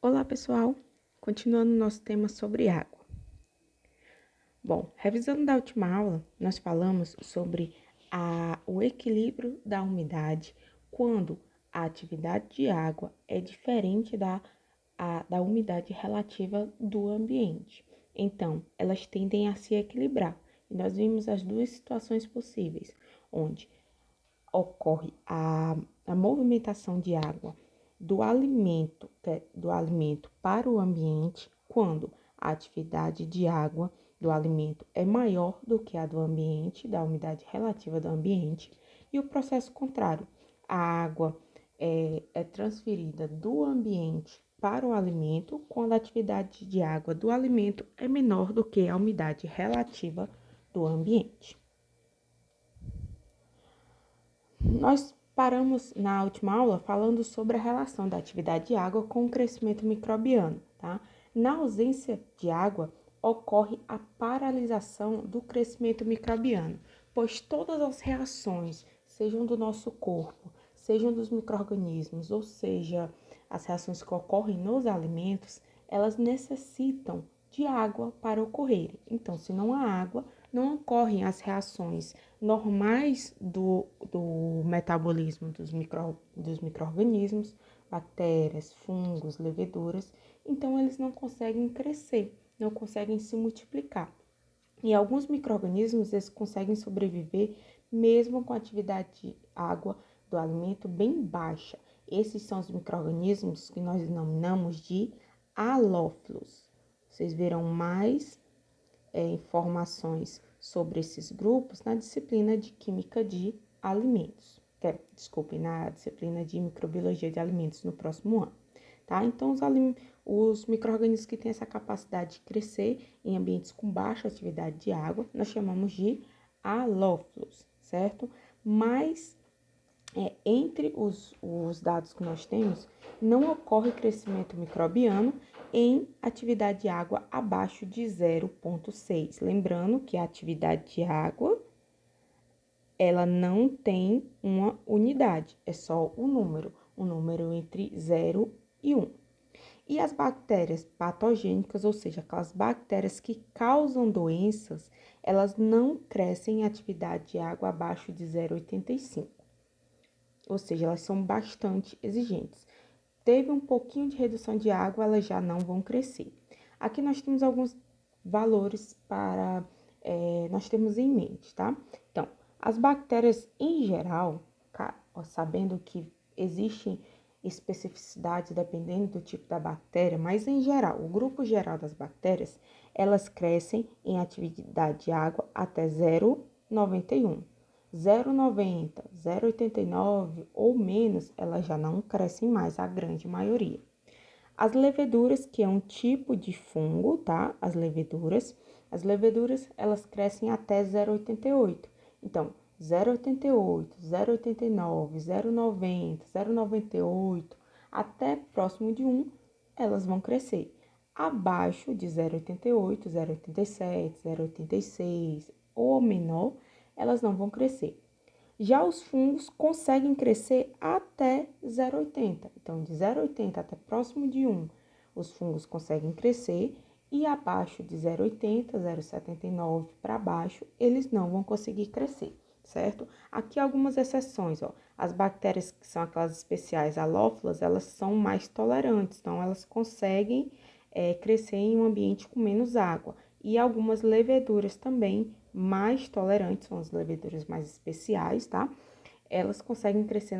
Olá, pessoal! Continuando nosso tema sobre água. Bom, revisando da última aula, nós falamos sobre o equilíbrio da umidade quando a atividade de água é diferente da umidade relativa do ambiente. Então, elas tendem a se equilibrar. E nós vimos as duas situações possíveis, onde ocorre a movimentação de água do alimento para o ambiente, quando a atividade de água do alimento é maior do que a do ambiente, da umidade relativa do ambiente, e o processo contrário, a água é transferida do ambiente para o alimento, quando a atividade de água do alimento é menor do que a umidade relativa do ambiente. Nós paramos na última aula falando sobre a relação da atividade de água com o crescimento microbiano, tá? Na ausência de água, ocorre a paralisação do crescimento microbiano, pois todas as reações, sejam do nosso corpo, sejam dos micro-organismos, ou seja, as reações que ocorrem nos alimentos, elas necessitam de água para ocorrerem. Então, se não há água, não ocorrem as reações normais do metabolismo dos micro-organismos, bactérias, fungos, leveduras, então eles não conseguem crescer, não conseguem se multiplicar. E alguns micro-organismos eles conseguem sobreviver mesmo com a atividade de água do alimento bem baixa. Esses são os micro-organismos que nós denominamos de halófilos. Vocês verão mais informações sobre esses grupos na disciplina de Química de Alimentos. Na disciplina de Microbiologia de Alimentos no próximo ano. Tá? Então, os micro-organismos que têm essa capacidade de crescer em ambientes com baixa atividade de água, nós chamamos de halófilos, certo? Mas, entre os dados que nós temos, não ocorre crescimento microbiano em atividade de água abaixo de 0,6. Lembrando que a atividade de água, ela não tem uma unidade, é só um número entre 0 e 1. E as bactérias patogênicas, ou seja, aquelas bactérias que causam doenças, elas não crescem em atividade de água abaixo de 0,85. Ou seja, elas são bastante exigentes. Teve um pouquinho de redução de água, elas já não vão crescer. Aqui nós temos alguns valores para nós temos em mente, tá? Então, as bactérias em geral, sabendo que existem especificidades dependendo do tipo da bactéria, mas em geral, o grupo geral das bactérias, elas crescem em atividade de água até 0,91. 0,90, 0,89 ou menos, elas já não crescem mais, a grande maioria. As leveduras, que é um tipo de fungo, tá? As leveduras, elas crescem até 0,88. Então, 0,88, 0,89, 0,90, 0,98, até próximo de 1, elas vão crescer. Abaixo de 0,88, 0,87, 0,86 ou menor, elas não vão crescer. Já os fungos conseguem crescer até 0,80. Então, de 0,80 até próximo de 1, os fungos conseguem crescer e abaixo de 0,80, 0,79 para baixo, eles não vão conseguir crescer, certo? Aqui algumas exceções, ó. As bactérias que são aquelas especiais halófilas, elas são mais tolerantes, então elas conseguem crescer em um ambiente com menos água. E algumas leveduras também mais tolerantes, são as leveduras mais especiais, tá? Elas conseguem crescer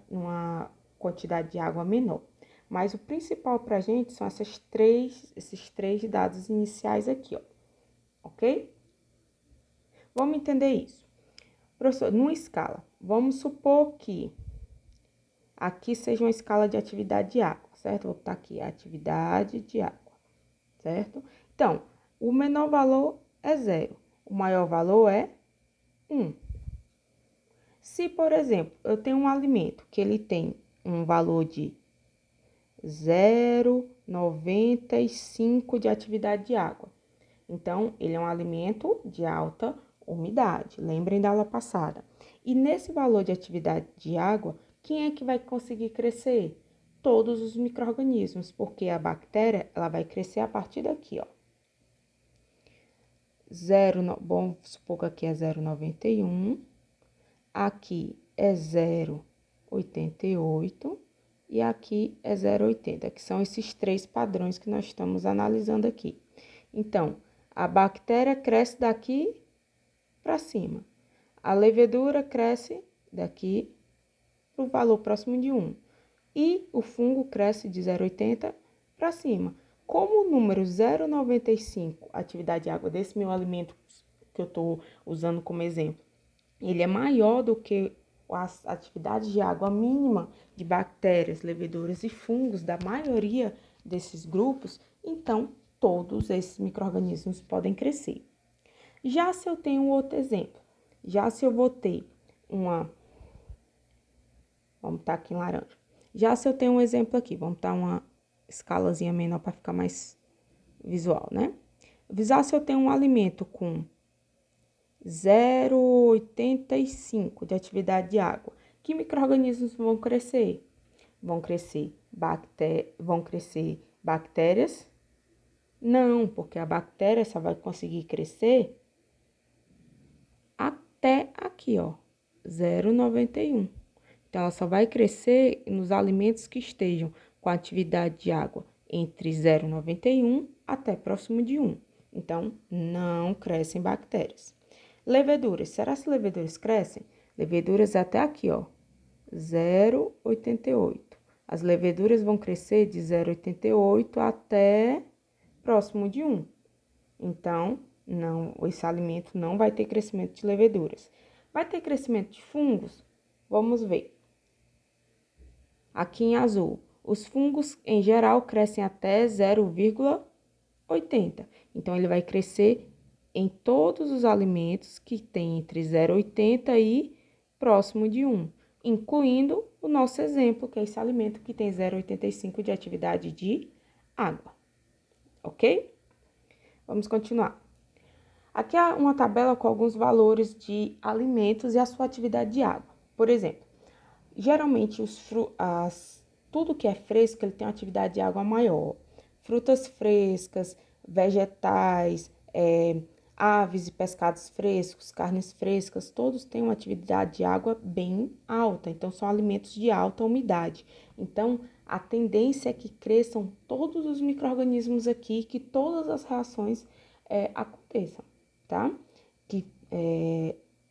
numa quantidade de água menor. Mas o principal pra gente são esses três dados iniciais aqui, ó. Ok? Vamos entender isso. Professor, numa escala, vamos supor que aqui seja uma escala de atividade de água, certo? Vou botar aqui atividade de água, certo? Então, o menor valor é 0. O maior valor é 1. Se, por exemplo, eu tenho um alimento que ele tem um valor de 0,95 de atividade de água, então, ele é um alimento de alta umidade, lembrem da aula passada. E nesse valor de atividade de água, quem é que vai conseguir crescer? todos os micro-organismos, porque a bactéria ela vai crescer a partir daqui, ó. Vamos supor que aqui é 0,91, aqui é 0,88 e aqui é 0,80, que são esses três padrões que nós estamos analisando aqui. Então, a bactéria cresce daqui para cima. A levedura cresce daqui para o valor próximo de 1. E o fungo cresce de 0,80 para cima. Como o número 0,95, atividade de água desse meu alimento que eu estou usando como exemplo, ele é maior do que as atividades de água mínima de bactérias, leveduras e fungos da maioria desses grupos, então todos esses micro-organismos podem crescer. Já se eu tenho outro exemplo, já se eu vou ter vamos botar aqui em laranja. Já se eu tenho um exemplo aqui, vamos botar uma escalazinha menor para ficar mais visual, né? Já se eu tenho um alimento com 0,85 de atividade de água, que micro-organismos vão crescer? Vão crescer bactérias? Não, porque a bactéria só vai conseguir crescer até aqui, ó, 0,91. Então, ela só vai crescer nos alimentos que estejam com atividade de água entre 0,91 até próximo de 1. Então, não crescem bactérias. Leveduras. Será que leveduras crescem? Leveduras até aqui, ó, 0,88. As leveduras vão crescer de 0,88 até próximo de 1. Então, esse alimento não vai ter crescimento de leveduras. Vai ter crescimento de fungos? Vamos ver. Aqui em azul, os fungos em geral crescem até 0,80. Então, ele vai crescer em todos os alimentos que tem entre 0,80 e próximo de 1, incluindo o nosso exemplo, que é esse alimento que tem 0,85 de atividade de água. Ok? Vamos continuar. Aqui há uma tabela com alguns valores de alimentos e a sua atividade de água. Por exemplo, geralmente tudo que é fresco ele tem uma atividade de água maior. Frutas frescas, vegetais, aves e pescados frescos, carnes frescas, todos têm uma atividade de água bem alta. Então, são alimentos de alta umidade. Então, a tendência é que cresçam todos os micro-organismos aqui, que todas as reações aconteçam, tá?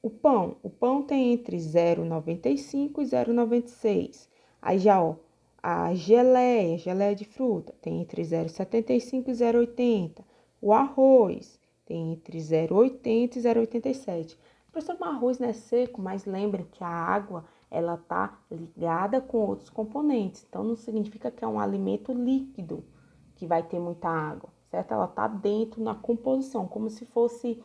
O pão tem entre 0,95 e 0,96. Aí já, ó, a geleia de fruta, tem entre 0,75 e 0,80. O arroz tem entre 0,80 e 0,87. Professor, o arroz não é seco, mas lembre que a água, ela tá ligada com outros componentes. Então, não significa que é um alimento líquido que vai ter muita água, certo? Ela tá dentro na composição, como se fosse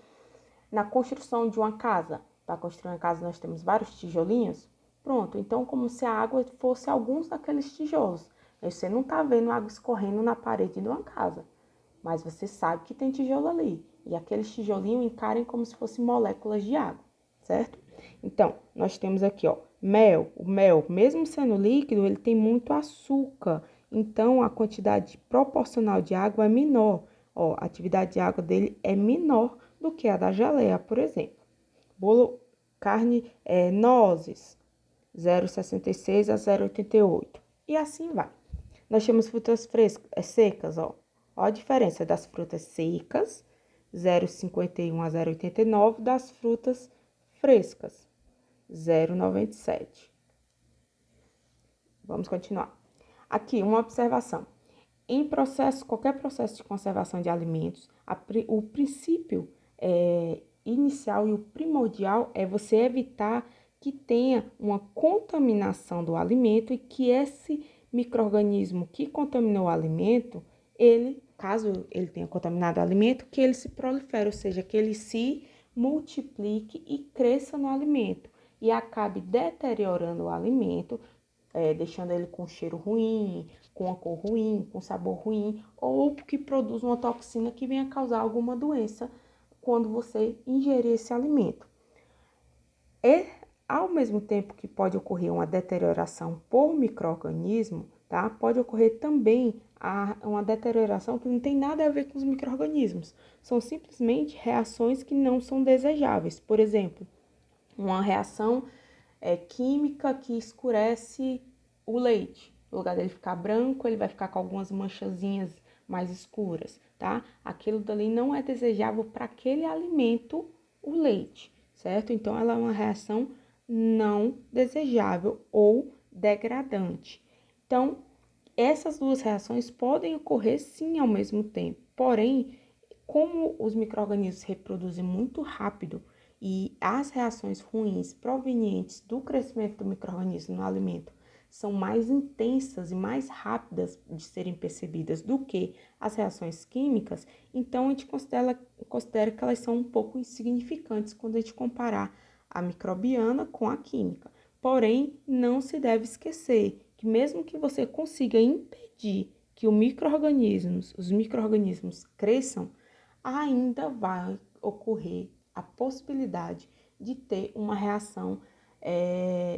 na construção de uma casa. Para construir uma casa, nós temos vários tijolinhos. Pronto, então como se a água fosse alguns daqueles tijolos. Aí você não tá vendo água escorrendo na parede de uma casa, mas você sabe que tem tijolo ali. E aqueles tijolinhos encarem como se fossem moléculas de água, certo? Então, nós temos aqui, ó, mel. O mel, mesmo sendo líquido, ele tem muito açúcar. Então, a quantidade proporcional de água é menor. Ó, a atividade de água dele é menor do que a da geleia, por exemplo. Nozes, 0,66 a 0,88. E assim vai. Nós temos frutas secas, ó. Ó a diferença das frutas secas, 0,51 a 0,89, das frutas frescas, 0,97. Vamos continuar. Aqui, uma observação. Qualquer processo de conservação de alimentos, o princípio inicial e o primordial é você evitar que tenha uma contaminação do alimento e que esse micro-organismo que contaminou o alimento, caso ele tenha contaminado o alimento, que ele se prolifere, ou seja, que ele se multiplique e cresça no alimento e acabe deteriorando o alimento, deixando ele com cheiro ruim, com uma cor ruim, com sabor ruim, ou que produz uma toxina que venha causar alguma doença quando você ingerir esse alimento. E, ao mesmo tempo que pode ocorrer uma deterioração por micro-organismo, tá? Pode ocorrer também uma deterioração que não tem nada a ver com os micro-organismos. São simplesmente reações que não são desejáveis. Por exemplo, uma reação química que escurece o leite. No lugar dele ficar branco, ele vai ficar com algumas manchazinhas mais escuras, tá? Aquilo dali não é desejável para aquele alimento, o leite, certo? Então, ela é uma reação não desejável ou degradante. Então, essas duas reações podem ocorrer sim ao mesmo tempo, porém, como os micro-organismos reproduzem muito rápido e as reações ruins provenientes do crescimento do micro-organismo no alimento são mais intensas e mais rápidas de serem percebidas do que as reações químicas, então a gente considera que elas são um pouco insignificantes quando a gente comparar a microbiana com a química. Porém, não se deve esquecer que mesmo que você consiga impedir que os micro-organismos cresçam, ainda vai ocorrer a possibilidade de ter uma reação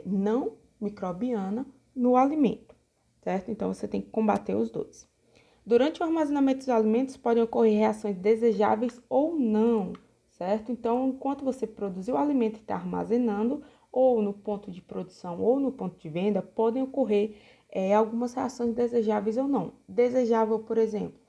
não microbiana no alimento, certo? Então, você tem que combater os dois. Durante o armazenamento dos alimentos, podem ocorrer reações desejáveis ou não, certo? Então, enquanto você produzir o alimento e está armazenando, ou no ponto de produção ou no ponto de venda, podem ocorrer algumas reações desejáveis ou não. Desejável, por exemplo,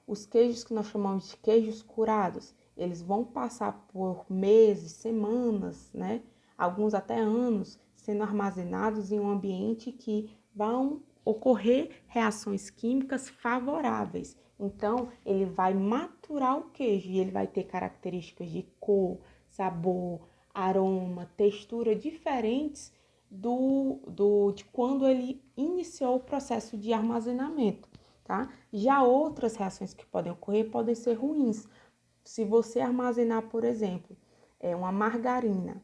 os queijos que nós chamamos de queijos curados, eles vão passar por meses, semanas, né? Alguns até anos, sendo armazenados em um ambiente que vão ocorrer reações químicas favoráveis. Então, ele vai maturar o queijo e ele vai ter características de cor, sabor, aroma, textura diferentes de quando ele iniciou o processo de armazenamento, tá? Já outras reações que podem ocorrer podem ser ruins. Se você armazenar, por exemplo, uma margarina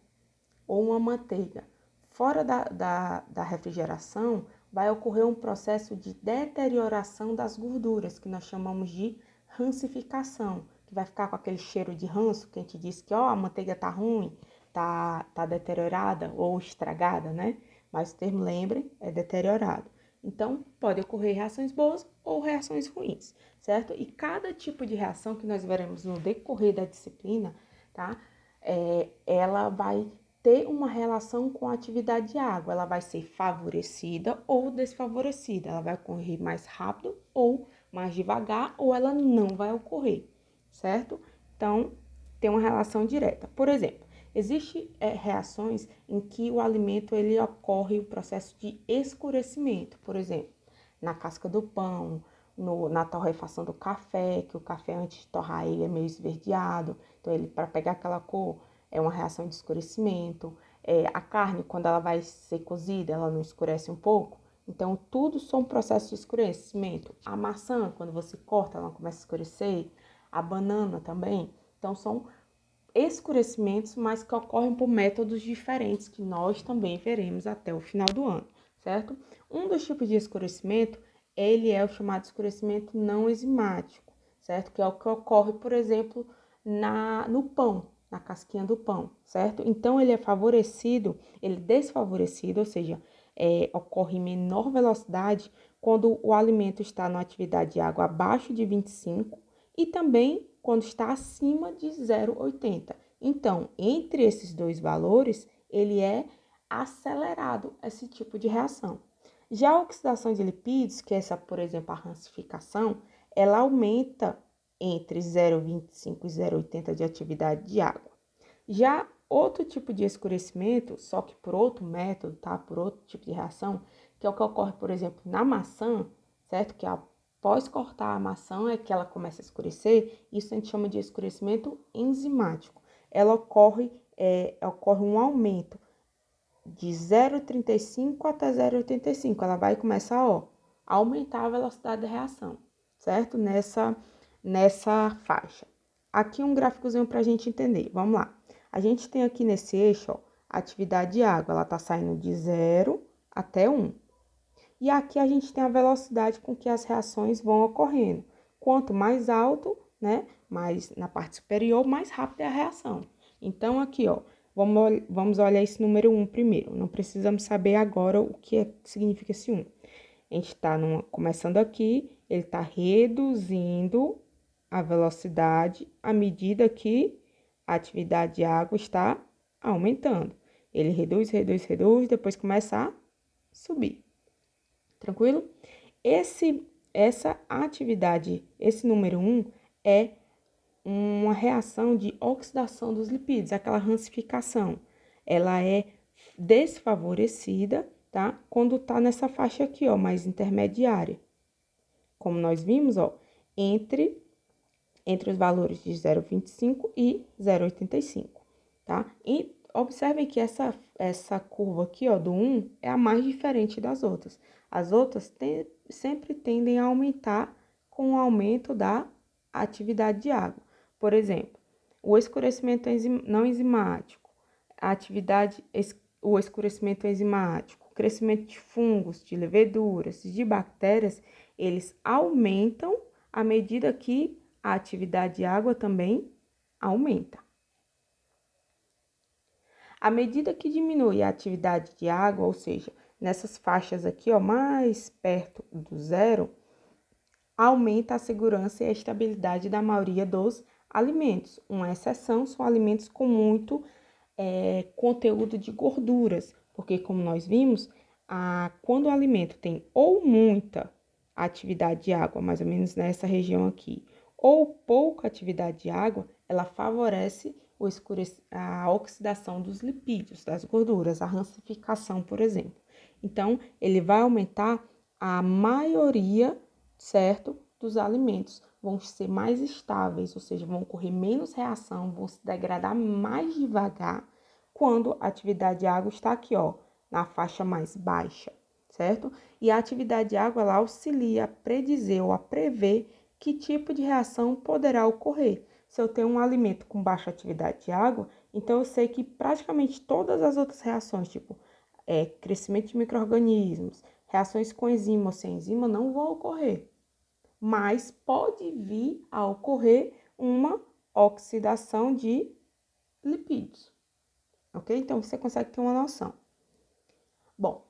ou uma manteiga fora da refrigeração, vai ocorrer um processo de deterioração das gorduras, que nós chamamos de rancificação, que vai ficar com aquele cheiro de ranço, que a gente diz que a manteiga tá ruim, tá deteriorada ou estragada, né? Mas o termo, lembrem, é deteriorado. Então, pode ocorrer reações boas ou reações ruins, certo? E cada tipo de reação que nós veremos no decorrer da disciplina, tá? Ela vai ter uma relação com a atividade de água. Ela vai ser favorecida ou desfavorecida. Ela vai ocorrer mais rápido ou mais devagar, ou ela não vai ocorrer, certo? Então, tem uma relação direta. Por exemplo, existem reações em que o alimento ele ocorre o processo de escurecimento, por exemplo, na casca do pão, na torrefação do café, que o café antes de torrar ele é meio esverdeado, então ele para pegar aquela cor é uma reação de escurecimento. A carne, quando ela vai ser cozida, ela não escurece um pouco? Então, tudo são processos de escurecimento. A maçã, quando você corta, ela começa a escurecer. A banana também. Então, são escurecimentos, mas que ocorrem por métodos diferentes, que nós também veremos até o final do ano, certo? Um dos tipos de escurecimento, ele é o chamado escurecimento não enzimático, certo? Que é o que ocorre, por exemplo, no pão, na casquinha do pão, certo? Então, ele é desfavorecido, ou seja, ocorre em menor velocidade quando o alimento está na atividade de água abaixo de 25 e também quando está acima de 0,80. Então, entre esses dois valores, ele é acelerado esse tipo de reação. Já a oxidação de lipídios, que é essa, por exemplo, a rancificação, ela aumenta entre 0,25 e 0,80 de atividade de água. Já outro tipo de escurecimento, só que por outro método, tá? Por outro tipo de reação, que é o que ocorre, por exemplo, na maçã, certo? Que após cortar a maçã é que ela começa a escurecer, isso a gente chama de escurecimento enzimático. Ela ocorre um aumento de 0,35 até 0,85. Ela vai começar, a aumentar a velocidade da reação, certo? Nessa faixa. Aqui um gráficozinho para a gente entender. Vamos lá. A gente tem aqui nesse eixo, a atividade de água. Ela está saindo de 0 até 1. E aqui a gente tem a velocidade com que as reações vão ocorrendo. Quanto mais alto, né, mais na parte superior, mais rápida é a reação. Então, aqui, vamos olhar esse número 1 primeiro. Não precisamos saber agora o que significa esse 1. A gente está começando aqui, ele está reduzindo a velocidade à medida que a atividade de água está aumentando. Ele reduz, reduz, reduz, depois começa a subir. Tranquilo? Essa atividade, esse número 1, é uma reação de oxidação dos lipídios, aquela rancificação. Ela é desfavorecida, tá? Quando tá nessa faixa aqui, ó, mais intermediária. Como nós vimos, ó, entre os valores de 0,25 e 0,85, tá? E observem que essa curva aqui, ó, do 1 é a mais diferente das outras. As outras sempre tendem a aumentar com o aumento da atividade de água. Por exemplo, o escurecimento não enzimático, o escurecimento enzimático, o crescimento de fungos, de leveduras, de bactérias, eles aumentam à medida que a atividade de água também aumenta. À medida que diminui a atividade de água, ou seja, nessas faixas aqui, ó, mais perto do zero, aumenta a segurança e a estabilidade da maioria dos alimentos. Uma exceção são alimentos com muito conteúdo de gorduras, porque como nós vimos, quando o alimento tem ou muita atividade de água, mais ou menos nessa região aqui, ou pouca atividade de água, ela favorece a oxidação dos lipídios, das gorduras, a rancificação, por exemplo. Então, ele vai aumentar a maioria, certo, dos alimentos. Vão ser mais estáveis, ou seja, vão ocorrer menos reação, vão se degradar mais devagar quando a atividade de água está aqui, ó, na faixa mais baixa, certo? E a atividade de água, ela auxilia a predizer ou a prever que tipo de reação poderá ocorrer. Se eu tenho um alimento com baixa atividade de água, então eu sei que praticamente todas as outras reações, tipo crescimento de micro-organismos, reações com enzima ou sem enzima, não vão ocorrer. Mas pode vir a ocorrer uma oxidação de lipídios, ok? Então, você consegue ter uma noção. Bom,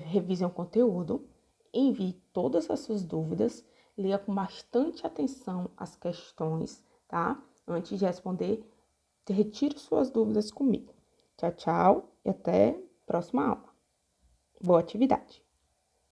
revise o conteúdo, envie todas as suas dúvidas, leia com bastante atenção as questões, tá? Antes de responder, retire suas dúvidas comigo. Tchau, tchau e até a próxima aula. Boa atividade!